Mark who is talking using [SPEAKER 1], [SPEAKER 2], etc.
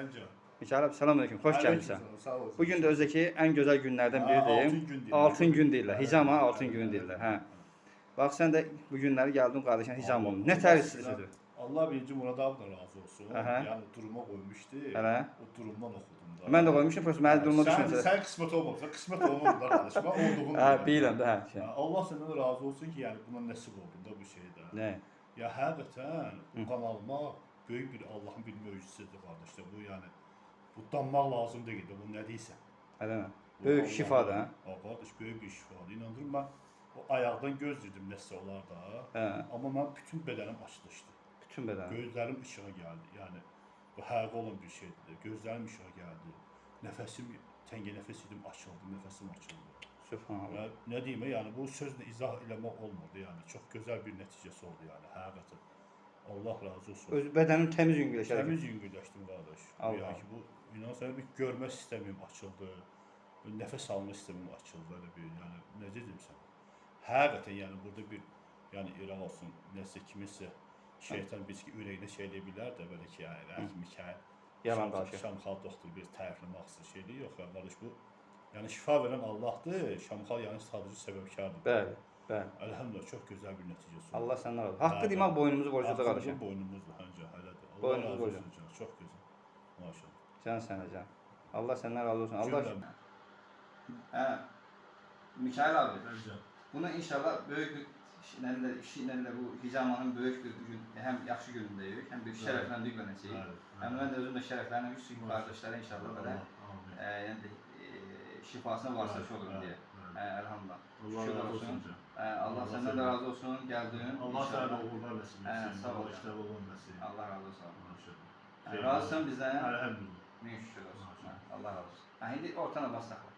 [SPEAKER 1] Həncan.
[SPEAKER 2] Mikail abi selamünaleyküm. Hoş
[SPEAKER 1] Aleykümselam,
[SPEAKER 2] gelmişsin.
[SPEAKER 1] sağ olasın.
[SPEAKER 2] Bugün de özdeki en güzel günlerden biridir.
[SPEAKER 1] Altın gün deyirlər.
[SPEAKER 2] Altın gün deyirlər. Hicama
[SPEAKER 1] Evet,
[SPEAKER 2] altın
[SPEAKER 1] evet,
[SPEAKER 2] günü
[SPEAKER 1] evet,
[SPEAKER 2] deyirlər.
[SPEAKER 1] evet.
[SPEAKER 2] Hə. Bax sen de bu günləri gəldin qardaşın hicam olun. Ne
[SPEAKER 1] Allah
[SPEAKER 2] tərifsidir?
[SPEAKER 1] Allah birinci Murad abdan razı olsun.
[SPEAKER 2] Aha.
[SPEAKER 1] Yani duruma koymuştu.
[SPEAKER 2] Hələ.
[SPEAKER 1] O durumdan okudum da.
[SPEAKER 2] Mən də qoymuşum, prosta mənim duruma
[SPEAKER 1] Sen
[SPEAKER 2] düşməsə.
[SPEAKER 1] kısmet olmamışsa kısmet olmadı da kardeşim. Ben olduğunu
[SPEAKER 2] Hə,
[SPEAKER 1] bilirəm.
[SPEAKER 2] bilirəm də hə. Şey.
[SPEAKER 1] Allah senden razı olsun ki yani buna nasip oldun da bu şeyde.
[SPEAKER 2] Ne?
[SPEAKER 1] Ya həqiqətən bu kanalıma böyük bir Allah'ın bir möcüzəsidir kardeşler. Bu yani bu danmaq lazım deyil de bu ne deyirsən.
[SPEAKER 2] Hələ nə? Böyük şifadır hə.
[SPEAKER 1] Qardaş böyük bir şifadır. İnanırım ben o ayaqdan gözlədim nəsə olar da.
[SPEAKER 2] Hə.
[SPEAKER 1] Amma mən bütün bədənim açılışdı.
[SPEAKER 2] Bütün bədən.
[SPEAKER 1] Gözlərim işığa gəldi. Yəni bu həqiqi olan bir şeydir. Gözlərim işığa gəldi. Nəfəsim təngə nəfəs idim açıldı, nəfəsim açıldı.
[SPEAKER 2] Subhanallah.
[SPEAKER 1] Və nə deyim, yəni bu sözlə izah eləmək olmurdu. Yəni çox gözəl bir nəticəsi oldu yəni həqiqətən. Allah razı olsun.
[SPEAKER 2] Öz bədənim təmiz yüngülləşər.
[SPEAKER 1] Təmiz yüngülləşdim qardaş.
[SPEAKER 2] Allah.
[SPEAKER 1] Yəni ki bu inanırsan bir görmə sistemim açıldı. Nəfəs alma sistemim açıldı elə bir. Yəni necə deyim sən? Həqiqətən yəni burada bir yəni iraq olsun, nəsə kiminsə şeytan biz ki ürəyinə şey eləyə bilər də belə ki, yəni Mikail
[SPEAKER 2] Yalan danışır.
[SPEAKER 1] Şamxal doktor bir tərifləmək istəyir şeydir. Yox ya qardaş bu yəni şifa verən Allahdır. Şamxal yəni sadəcə səbəbkardır.
[SPEAKER 2] Bəli, bəli.
[SPEAKER 1] Elhamdülillah çox gözəl bir nəticəsi oldu.
[SPEAKER 2] Allah səndən razı olsun. Haqqı demək boynumuzu borcludur qardaşım.
[SPEAKER 1] Haqqı boynumuzdur həncə hələdir. Allah
[SPEAKER 2] Boynumuzu
[SPEAKER 1] razı
[SPEAKER 2] borcludur.
[SPEAKER 1] olsun canım. Çox gözəl. Maşallah.
[SPEAKER 2] Can sənə can. Allah səndən razı olsun. Allah.
[SPEAKER 1] Gündəm.
[SPEAKER 2] Hə. Mikail abi.
[SPEAKER 1] Həncə.
[SPEAKER 2] Bunu inşallah böyük bir işlə bu hicamanın böyük bir gün hem yaxşı günündəyik, hem bir şərəfləndik mənəcəyik. Hem mən də özüm də şərəfləndim çünki qardaşlara inşallah belə yəni şifasına vasitəçi olurum deyə. Elhamdülillah.
[SPEAKER 1] Allah razı olsun.
[SPEAKER 2] Allah səndən də razı olsun, gəldin.
[SPEAKER 1] Allah sənə də uğurlar nəsib etsin.
[SPEAKER 2] Sağ ol.
[SPEAKER 1] İşlər olun nəsib.
[SPEAKER 2] Allah razı olsun.
[SPEAKER 1] Maşallah.
[SPEAKER 2] Razısan bizdən?
[SPEAKER 1] Elhamdülillah.
[SPEAKER 2] Min şükür olsun. Allah razı olsun. İndi ortana basaqlar.